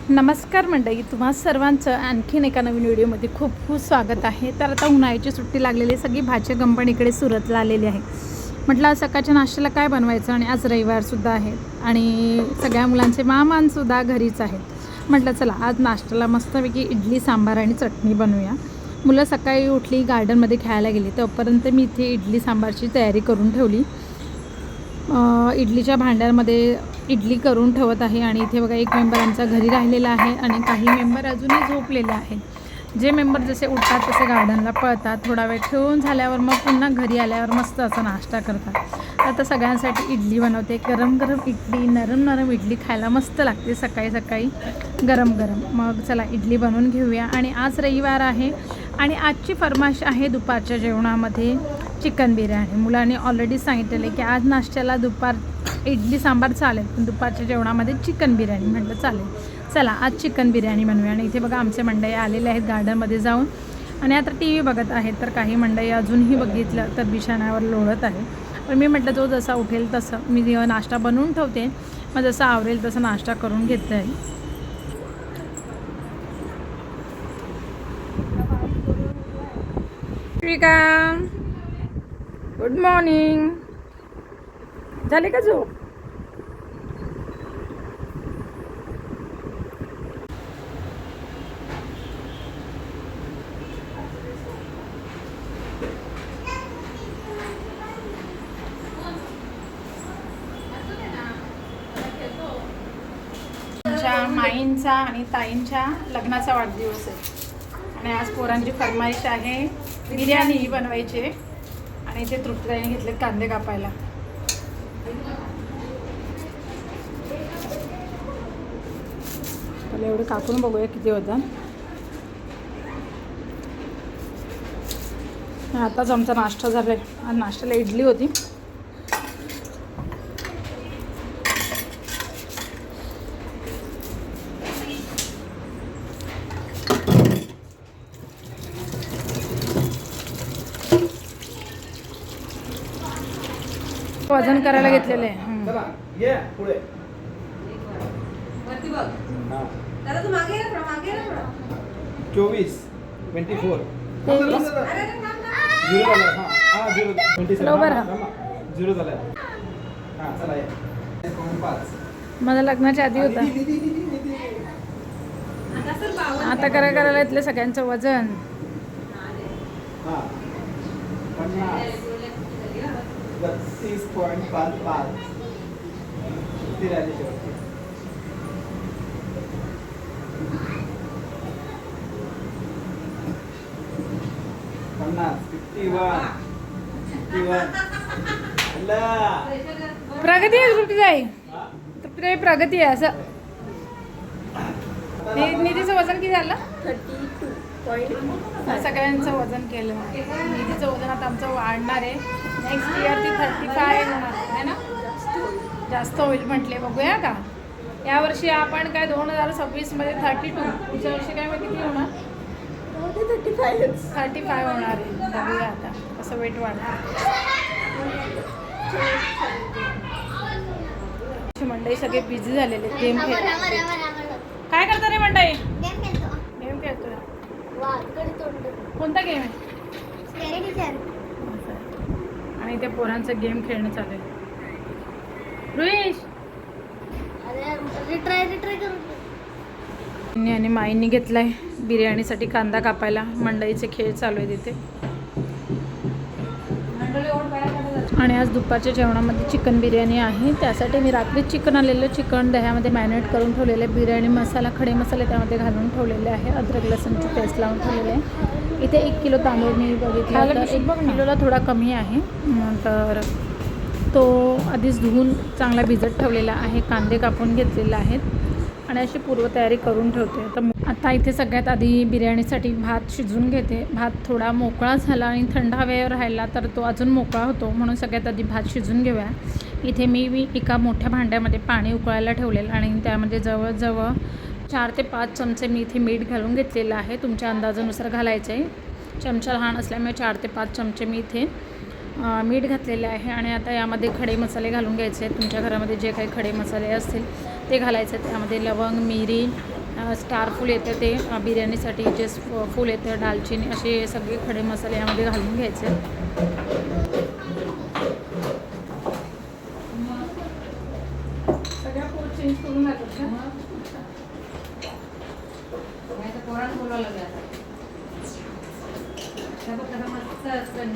नमस्कार मंडळी, तुम्हा सर्वांचं आणखीन एका नवीन व्हिडिओमध्ये खूप खूप स्वागत आहे. तर आता उन्हाळ्याची सुट्टी लागलेली, सगळी भाज्या कंपनी इकडे सुरतला आलेली आहे. म्हटलं आज सकाळच्या नाश्त्याला काय बनवायचं, आणि आज रविवारसुद्धा आहे आणि सगळ्या मुलांचे मामांसुद्धा घरीच आहेत. म्हटलं चला आज नाश्त्याला मस्तपैकी इडली सांबार आणि चटणी बनवूया. मुलं सकाळी उठली, गार्डनमध्ये खेळायला गेली, तोपर्यंत मी इथे इडली सांबारची तयारी करून ठेवली. इडलीच्या भांड्यामध्ये इडली करून ठेवत आहे. आणि इथे बघा एक मेंबर आमचा घरी राहिलेला आहे आणि काही मेंबर अजूनही झोपलेले आहेत. जे मेंबर जसे उठतात तसे गार्डनला पळतात, थोडा वेळ खेळून झाल्यावर मग पुन्हा घरी आल्यावर मस्त असा नाश्ता करतात. आता सगळ्यांसाठी इडली बनवते. गरम गरम इडली, नरम नरम इडली खायला मस्त लागते सकाळी सकाळी गरम गरम. मग चला इडली बनवून घेऊया. आणि आज रविवार आहे आणि आजची फरमाईश आहे दुपारच्या जेवणामध्ये चिकन बिर्याणी. मुलांनी ऑलरेडी सांगितलेलं आहे की आज नाश्त्याला इडली सांबार चालेल, पण दुपारच्या जेवणामध्ये चिकन बिर्याणी. म्हटलं चालेल, चला आज चिकन बिर्याणी बनवूया. आणि इथे बघा आमचे मंडळी आलेले आहेत गार्डनमध्ये जाऊन आणि आता टी व्ही बघत आहेत. तर काही मंडळी अजूनही बघितलं तर बिछाण्यावर लोळत आहे. पण मी म्हटलं जो जसा उठेल तसं मी नाश्ता बनवून ठेवते, मग जसं आवरेल तसं नाश्ता करून घेते आहे. Good morning. झाले का झोप? आमच्या माईंचा आणि ताईंच्या लग्नाचा वाढदिवस आहे आणि आज पोरांची फरमाईश आहे बिर्याणी बनवायची. आणि इथे तृप्तीने घेतले कांदे कापायला. मला एवढं कापून बघूया किती होतं. आताच आमचा नाश्ता झाला आहे. आज नाश्त्याला इडली होती. वजन करायला घेतलेलं आहे. 24 24 माझा लग्नाच्या आधी होता. आता करायला घेतलं सगळ्यांचं वजन. प्रगती आहे तृप्ती, प्रगती आहे. असं निधीचं वजन किती झालं? 32. सगळ्यांचं वजन केलं. निधीचं वजन आता आमचं वाढणार आहे. नेक्स्ट इयर ती 35 होणार आहे ना, जास्त होईल म्हटले. बघूया का यावर्षी आपण काय 2026 मध्ये 32, पुढच्या वर्षी काय मग किती होणार? 35 होणार आहे. बघूया आता कसं वेट वाढणार. मंडळी सगळे बिझी झालेले गेम खेळ. काय करता रे मंडळी? गेम खेळतोय. कोणता गेम आहे? आणि ते पोरांचं गेम खेळणं चालू आहे. रुईश आणि माईंनी घेतलाय बिर्याणीसाठी कांदा कापायला. मंडईचे खेळ चालू आहे तिथे. आणि आज दुपारच्या जेवणामध्ये चिकन बिर्याणी आहे. त्यासाठी मी रात्रीच चिकन आलेलं चिकन दह्यामध्ये मॅरिनेट करून ठेवलेलं आहे. बिर्याणी मसाला, खडे मसाले त्यामध्ये घालून ठेवलेले आहे. अद्रक लसूणची पेस्ट लावून ठेवलेले आहे. इथे 1 किलो तांदूळ मी बघितला तर 1 किलोला थोडा कमी आहे. तर तो आधीच धुवून चांगला भिजत ठेवलेला आहे. कांदे कापून घेतलेले आहेत आणि अशी पूर्वतयारी करून ठेवते. तर आता इथे सगळ्यात आधी बिर्याणीसाठी भात शिजवून घेते. भात थोडा मोकळा झाला आणि थंड हवेवर राहिला तर तो अजून मोकळा होतो, म्हणून सगळ्यात आधी भात शिजवून घेऊया. इथे मी एका मोठ्या भांड्यामध्ये पाणी उकळायला ठेवलेलं आणि त्यामध्ये जवळजवळ 4 ते 5 चमचे मी इथे मीठ घालून घेतलेलं आहे. तुमच्या अंदाजानुसार घालायचं आहे. चमचा लहान असल्यामुळे 4 ते 5 चमचे मी इथे मीठ घातलेले आहे. आणि आता यामध्ये खडे मसाले घालून घ्यायचे आहेत. तुमच्या घरामध्ये जे काही खडे मसाले असतील ते घालायचे. त्यामध्ये लवंग, मिरी, स्टार फूल येतं ते बिर्याणीसाठी जे फूल येतं, दालचिनी, असे सगळे खडे मसाले यामध्ये घालून घ्यायचे. सगळ्या फूल चेंज करून घालतात का? मस्त असतं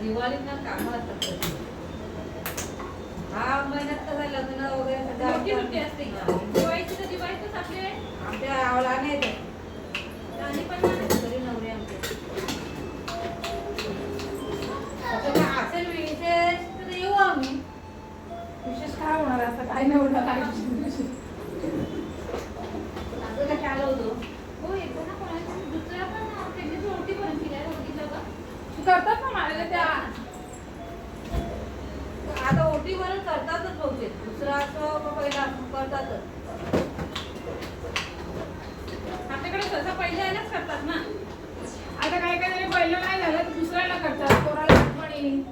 दिवाळीत कामं असतात. हा महिन्यात कसं लग्न वगैरे सुट्टी असते. दिवाळीची तर दिवाळीतच आपले आमच्या आवडा नाही आणि पण तरी नवरे आमचे असेल विशेष तर येऊ आम्ही. विशेष काय होणार आता? काय नाही होणार आहे असं का ख्याल होतो. हो येतो ना कोणाची दुसऱ्या पण त्यांनी ओटी भरून फिरायला बघितलं का? करतात ना मला त्या आता ओटी भरून करतातच बहुतेक. दुसरा असं पहिला करतातच. आपल्याकडे तसं पहिल्यालाच करतात ना. आता काय काय तरी पहिलं नाही झालं तर दुसऱ्याला करतात. पोराला आठवणी.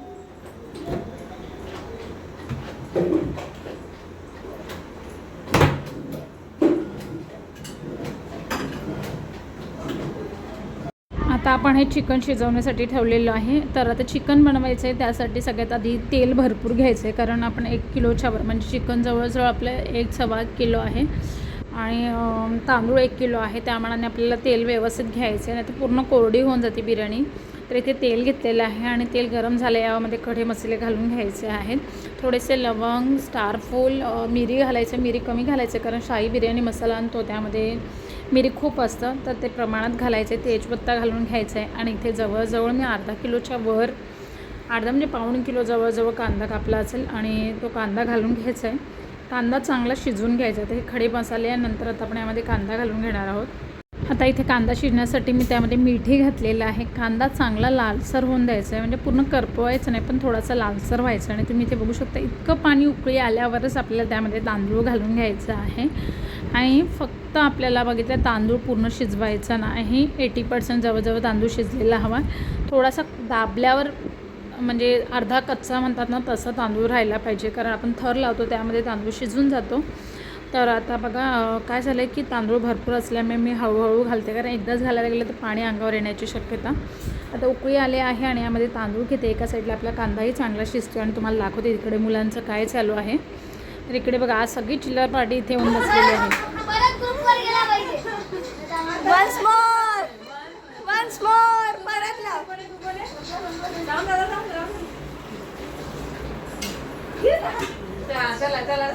आता आपण हे चिकन शिजवण्यासाठी ठेवलेलं आहे. तर आता चिकन बनवायचं आहे, त्यासाठी सगळ्यात आधी तेल भरपूर घ्यायचं आहे, कारण आपण 1 किलोच्या वर म्हणजे चिकन जवळजवळ आपलं 1.25 किलो आहे आणि तांदूळ 1 किलो आहे. त्यामानाने आपल्याला तेल व्यवस्थित घ्यायचं आहे, नाही तर पूर्ण कोरडी होऊन जाते बिर्याणी. तर इथे तेल घेतलेलं आहे आणि तेल गरम झालं, यामध्ये खडे मसाले घालून घ्यायचे आहेत. थोडेसे लवंग, स्टारफूल, मिरी घालायचं. मिरी कमी घालायचं कारण शाही बिर्याणी मसाला आणतो त्यामध्ये मिरी खूप असतं, तर ते प्रमाणात घालायचे. तेजपत्ता घालून घ्यायचा आहे आणि इथे जवळजवळ मी अर्धा किलोच्या वर, अर्धा म्हणजे पाऊण किलो जवळजवळ कांदा कापला असेल आणि तो कांदा घालून घ्यायचा आहे. कांदा चांगला शिजवून घ्यायचा. तर हे खडे मसाले आहे, नंतर आता आपण यामध्ये कांदा घालून घेणार आहोत. आता इथे कांदा शिजण्यासाठी मी त्यामध्ये मिठी घातलेलं आहे. कांदा चांगला लालसर होऊन द्यायचा आहे, म्हणजे पूर्ण करपवायचं नाही पण थोडासा लालसर व्हायचा. आणि तुम्ही इथे बघू शकता इतकं पाणी उकळी आल्यावरच आपल्याला त्यामध्ये तांदूळ घालून घ्यायचं आहे. आणि फक्त आपल्याला बघितलं तांदूळ पूर्ण शिजवायचा नाही. 80% जवळजवळ तांदूळ शिजलेला हवा. थोडासा दाबल्यावर म्हणजे अर्धा कच्चा म्हणतात ना, तसा तांदूळ राहायला पाहिजे, कारण आपण थर लावतो त्यामध्ये तांदूळ शिजून जातो. तर आता बघा काय झालं आहे की तांदूळ भरपूर असल्यामुळे मी हळूहळू घालते, कारण एकदाच घालायला गेलं तर पाणी अंगावर येण्याची शक्यता. आता उकळी आले आहे आणि यामध्ये तांदूळ घेते. एका साईडला आपला कांदाही चांगला शिजतो आणि तुम्हाला दाखवते इकडे मुलांचं काय चालू आहे. तर इकडे बघा आज सगळी चिल्लर पार्टी इथे येऊन बसलेली आहे. चला चला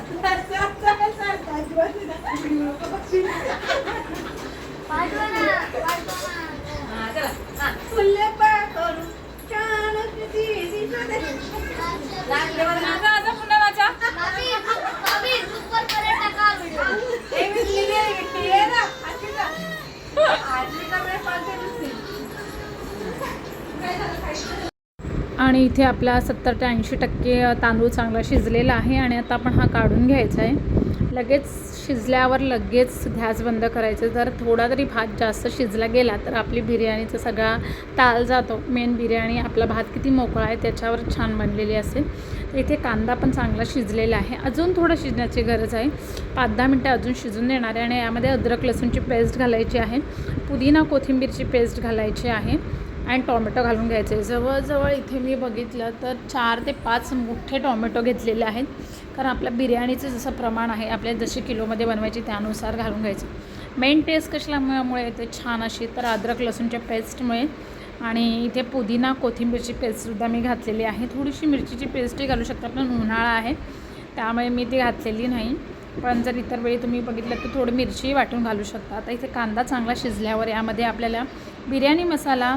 आणि इथे आपला 70 ते 80% तांदूळ चांगला शिजलेला आहे आणि आता आपण हा काढून घ्यायचा आहे. लगेच शिजल्यावर लगेच गॅस बंद करायचं. जर थोडा तरी भात जास्त शिजला गेला तर आपली बिर्याणीचा सगळा ताल जातो. मेन बिर्याणी आपला भात किती मोकळा आहे त्याच्यावर छान बनलेली असेल. तर इथे कांदा पण चांगला शिजलेला आहे. अजून थोडं शिजण्याची गरज आहे. 5-10 मिनटं अजून शिजून देणार आहे आणि यामध्ये अद्रक लसूणची पेस्ट घालायची आहे, पुदिना कोथिंबीरची पेस्ट घालायची आहे आणि टॉमॅटो घालून घ्यायचे. जवळजवळ इथे मी बघितलं तर 4 ते 5 मोठे टॉमॅटो घेतलेले आहेत, कारण आपल्या बिर्याणीचं जसं प्रमाण आहे आपल्याला जशी किलोमध्ये बनवायची त्यानुसार घालून घ्यायचं. मेन टेस्ट कशामुळे येते छान अशी, तर अद्रक लसूणच्या पेस्टमुळे. आणि इथे पुदिना कोथिंबीरची पेस्टसुद्धा मी घातलेली आहे. थोडीशी मिरचीची पेस्टही घालू शकता, पण उन्हाळा आहे त्यामुळे मी ती घातलेली नाही. पण जर इतर वेळी तुम्ही बघितलं तर थोडी मिरचीही वाटून घालू शकता. आता इथे कांदा चांगला शिजल्यावर यामध्ये आपल्याला बिर्याणी मसाला,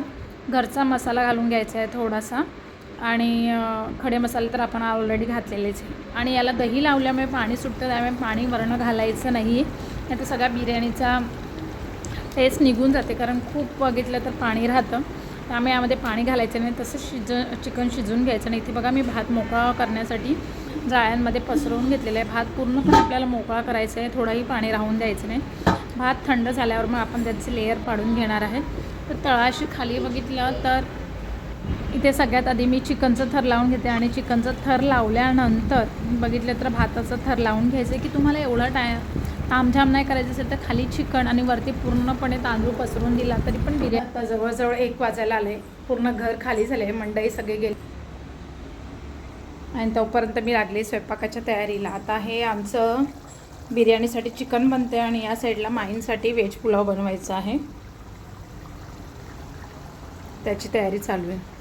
घरचा मसाला घालून घ्यायचा आहे थोडासा. आणि खडे मसाले तर आपण ऑलरेडी घातलेलेच आहे. आणि याला दही लावल्यामुळे पाणी सुटतं, त्यामुळे पाणी वरण घालायचं नाही. नाही तर सगळ्या बिर्याणीचा टेस्ट निघून जाते, कारण खूप बघितलं तर पाणी राहतं. त्यामुळे यामध्ये पाणी घालायचं नाही. तसं चिकन शिजवून घ्यायचं नाही. इथे बघा मी भात मोकळा करण्यासाठी जाळ्यांमध्ये पसरवून घेतलेलं आहे. भात पूर्णपणे आपल्याला मोकळा करायचा आहे, थोडाही पाणी राहून द्यायचं नाही. भात थंड झाल्यावर मग आपण त्याचे लेयर पाडून घेणार आहे. तर तळाशी खाली बघितलं तर इथे सगळ्यात आधी मी चिकनचं थर लावून घेते. आणि चिकनचं थर लावल्यानंतर बघितलं तर भाताचं थर लावून घ्यायचं आहे. की तुम्हाला एवढा तामझाम नाही करायचं असेल तर खाली चिकन आणि वरती पूर्णपणे तांदूळ पसरून दिला तरी पण बिर्याणी. आता जवळजवळ 1 वाजायला आले, पूर्ण घर खाली झाले, मंडई सगळे गेले. आणि तोपर्यंत मी लागली स्वयंपाकाच्या तयारीला. आता हे आमचं बिर्याणीसाठी चिकन बनते आणि या साईडला माईंसाठी व्हेज पुलाव बनवायचा आहे, त्याची तयारी चालू आहे.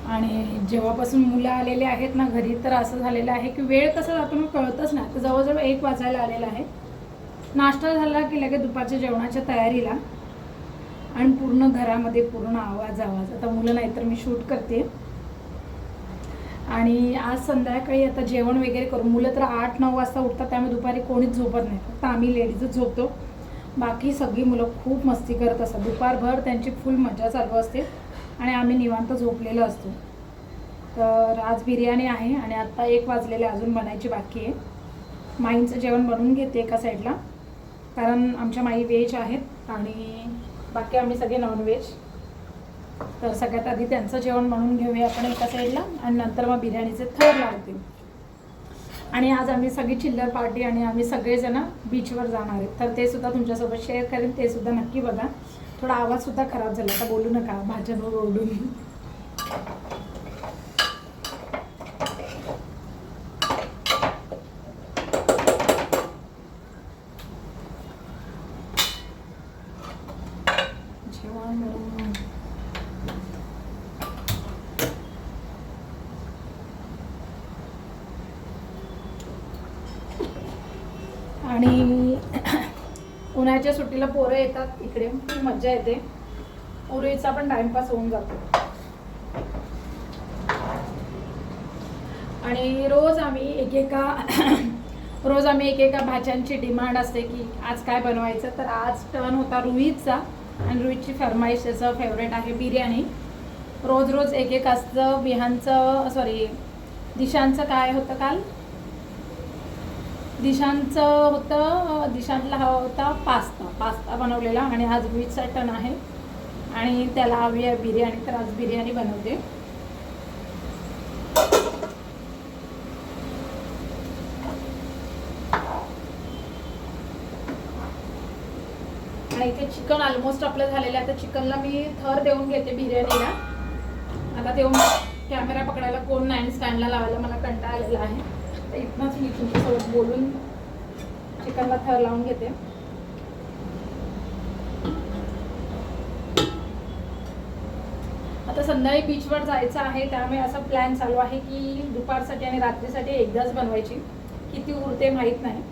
आणि जेव्हापासून मुलं आलेले आहेत ना घरी, तर असं झालेलं आहे की वेळ कसा जातो मग कळतच नाही. तर जवळजवळ 1 वाजायला आलेला आहे. नाश्ता झाला की लगेच दुपारच्या जेवणाच्या तयारीला. आणि पूर्ण घरामध्ये पूर्ण आवाज. आता मुलं नाही तर मी शूट करते. आणि आज संध्याकाळी आता जेवण वगैरे करून, मुलं तर 8-9 वाजता उठतात, त्यामुळे दुपारी कोणीच झोपत नाही, फक्त आम्ही लेडीजच झोपतो. बाकी सगळी मुलं खूप मस्ती करत असतात. दुपारभर त्यांची फुल मजा चालू असते आणि आम्ही निवांत झोपलेलो असतो. तर आज बिर्याणी आहे आणि आत्ता 1 वाजलेले, अजून बनायची बाकी आहे. माईंचं जेवण बनवून घेते एका साईडला, कारण आमच्या माई व्हेज आहेत आणि बाकी आम्ही सगळे नॉनव्हेज. तर सगळ्यात आधी त्यांचं जेवण बनवून घेऊया आपण एका साईडला, आणि नंतर मग बिर्याणीचे थर लावते. आणि आज आम्ही सगळी चिल्लर पार्टी आणि आम्ही सगळेजण बीचवर जाणार आहेत, तर ते सुद्धा तुमच्यासोबत शेअर करेन, ते सुद्धा नक्की बघा. थोडा आवाजसुद्धा खराब झाला, आता बोलू नका भाज्यांवर ओरडून. आणि उन्हाळ्याच्या सुट्टीला पोरं येतात इकडे, खूप मजा येते. उरीचा पण टाइमपास होऊन जातो. आणि रोज आम्ही एकेका भाज्यांची डिमांड असते की आज काय बनवायचं. तर आज टर्न होता रुईचा, आणि रुईची फरमाईश त्याचं फेवरेट आहे बिर्याणी. रोज रोज एक असतं. दिशांचं काय होतं काल, दिशांतला हवा होता पास्ता बनवलेला. आणि आज रुईचा टर्न आहे आणि त्याला हवी आहे बिर्याणी, तर आज बिर्याणी बनवते. आणि इथे चिकन ऑलमोस्ट आपलं झालेलं आहे. आता चिकनला मी थर देऊन घेते बिर्याणीला. आता देऊन कॅमेरा पकडायला कोण नाही आणि स्टँडला लावायला मला कंटाळा आलेला आहे. तर इथनंच मी तुमच्यासोबत बोलून चिकनला थर लावून घेते. आता संध्याकाळी बीचवर जायचं आहे, त्यामुळे असा प्लॅन चालू आहे की दुपारसाठी आणि रात्रीसाठी एकदाच बनवायची. किती उरते माहीत नाही,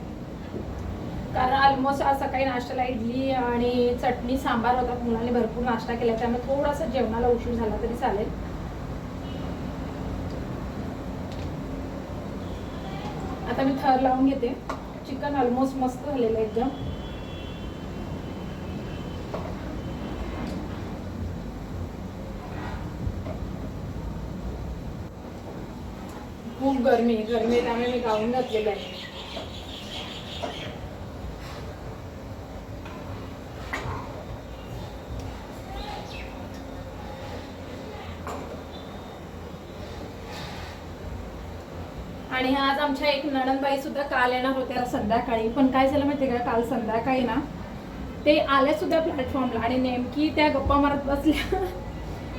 कारण ऑलमोस्ट आज सकाळी नाश्त्याला इडली आणि चटणी सांबार होता. मुलांनी भरपूर नाश्ता केला, त्यामुळे थोडासा जेवणाला उशीर झाला तरी चालेल. आता मी थर लावून घेते. चिकन ऑलमोस्ट मस्त झालेलं एकदम. खूप गरमी आहे, त्यामुळे मी गाऊन घातलेलं आहे. आणि आज आमच्या एक नणंदबाई सुद्धा काल येणार होत्या संध्याकाळी, पण काय झालं माहिती का, काल संध्याकाळी ना ते आल्या सुद्धा प्लॅटफॉर्मला आणि नेमकी त्या गप्पा मारत बसल्या.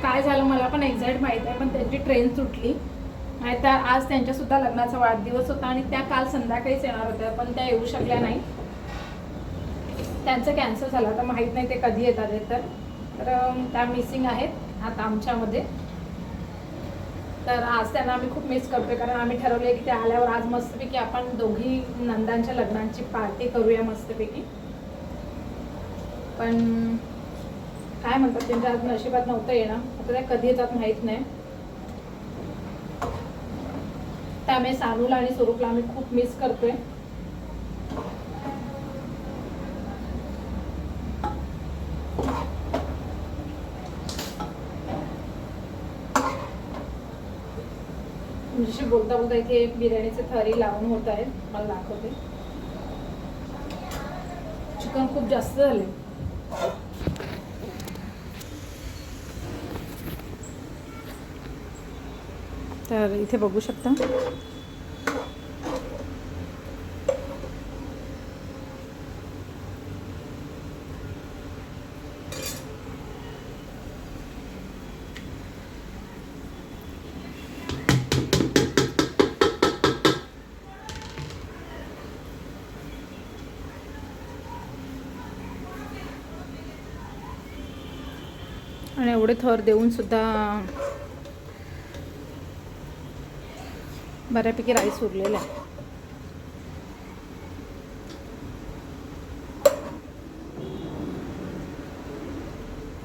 काय झालं मला पण एक्झॅक्ट माहीत आहे, पण त्यांची ट्रेन सुटली नाही तर आज त्यांच्यासुद्धा लग्नाचा वाढदिवस होता आणि त्या काल संध्याकाळीच येणार होत्या, पण त्या येऊ शकल्या नाही. त्यांचं कॅन्सल झालं. आता माहीत नाही ते कधी येतात ते. तर त्या मिसिंग आहेत आता आमच्यामध्ये. तर आज त्यांना आम्ही खूप मिस करतोय, कारण आम्ही ठरवलं की ते आल्यावर आज मस्तपैकी आपण दोघी नंदांच्या लग्नाची पार्टी करूया मस्तपैकी. पण काय म्हणतात, त्यांच्या आज नशिबात नव्हतं येणं. आता त्या कधी येतात माहीत नाही. त्यामुळे सानूला आणि स्वरूपला आम्ही खूप मिस करतोय. तुमच्याशी बोलता बोलता इथे बिर्याणीचे थरी लावून होत आहेत. मला दाखवते. चिकन खूप जास्त झाले. तर इथे बघू शकता. आणि एवढे थर देऊन सुद्धा बऱ्यापैकी राईस उरलेला आहे.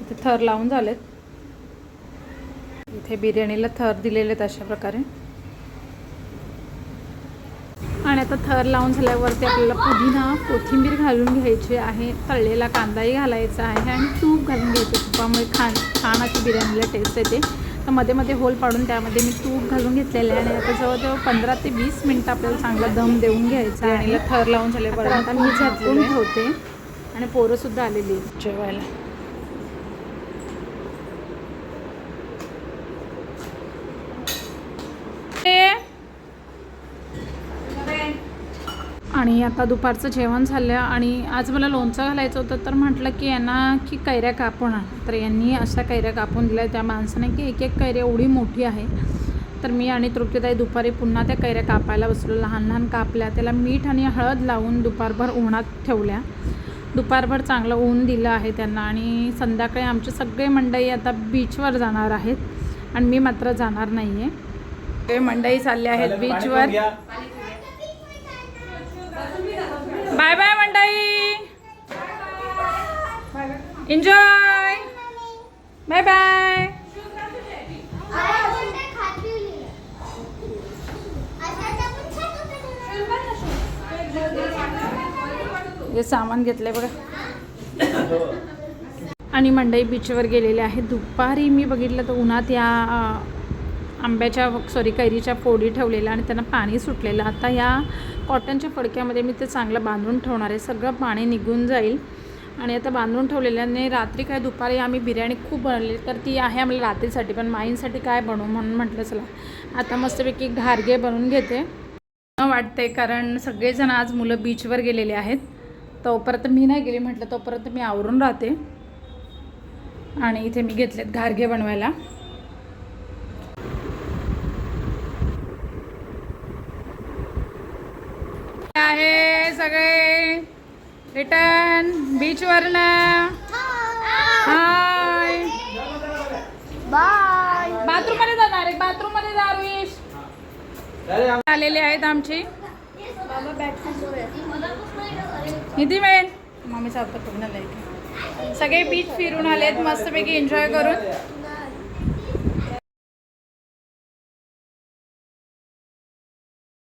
इथे थर लावून झालेत. इथे बिर्याणीला थर दिलेले आहेत अशा प्रकारे. आणि आता थर लावून झाल्यावरती आपल्याला पुदिना कोथिंबीर घालून घ्यायची आहे. तळलेला कांदाही घालायचा आहे आणि तूप घालून घ्यायचं. तुपामुळे छान अशी बिर्याणीला टेस्ट येते. तर मध्ये मध्ये होल पाडून त्यामध्ये मी तूप घालून घेतलेलं आहे. आणि आता जवळजवळ 15 ते 20 मिनटं आपल्याला चांगला दम देऊन घ्यायचा आहे. आणि थर लावून झाल्यावर आता मी झाकून ठेवते. आणि पोरंसुद्धा आलेली आहेत जेवायला. आणि आता दुपारचं जेवण झालं आणि आज मला लोणचं घालायचं होतं. तर म्हटलं की यांना की कैऱ्या कापून आण. तर यांनी अशा कैऱ्या कापून दिल्या त्या माणसाने की एक एक कैरी एवढी मोठी आहे. तर मी आणि तृप्तीताई दुपारी पुन्हा त्या कैऱ्या कापायला बसलो. लहान लहान कापल्या. त्याला मीठ आणि हळद लावून दुपारभर उन्हात ठेवल्या. दुपारभर चांगलं ऊन दिलं आहे त्यांना. आणि संध्याकाळी आमचे सगळे मंडळी आता बीचवर जाणार आहेत आणि मी मात्र जाणार नाही आहे. ते मंडळी चालले आहेत बीचवर. बाय बाय मंडळी. एन्जॉय. Bye bye. हे सामान घेतलंय बघा. आणि मंडई बीचवर गेलेले आहेत. दुपारी मी बघितलं तर उन्हात या कैरीच्या फोडी ठेवलेल्या आणि त्यांना पाणी सुटलेलं. आता या कॉटनच्या फडक्यामध्ये मी ते चांगलं बांधून ठेवणार आहे. सगळं पाणी निघून जाईल. आणि आता बांधून ठेवलेल्याने रात्री काय दुपारी आम्ही बिर्याणी खूप बनवली. तर ती आहे आम्हाला रात्रीसाठी. पण माईंसाठी काय बनवू म्हणून म्हटलं चला आता मस्तपैकी घारगे बनवून घेते. वाटते कारण सगळेजण आज मुलं बीचवर गेलेले आहेत. तोपर्यंत मी नाही गेली. म्हटलं तोपर्यंत मी आवरून राहते. आणि इथे मी घेतलेत घारगे बनवायला. आहे सगळे रिटर्न बीचवरनं. Hi bye. बाथरूम मध्ये जाणार आहे. बाथरूम मध्ये जारविश आलेले आहेत आमची. किती वेळ मम्मी सारखं पूर्ण सगळे बीच फिरून आलेत मस्तपैकी एन्जॉय करून.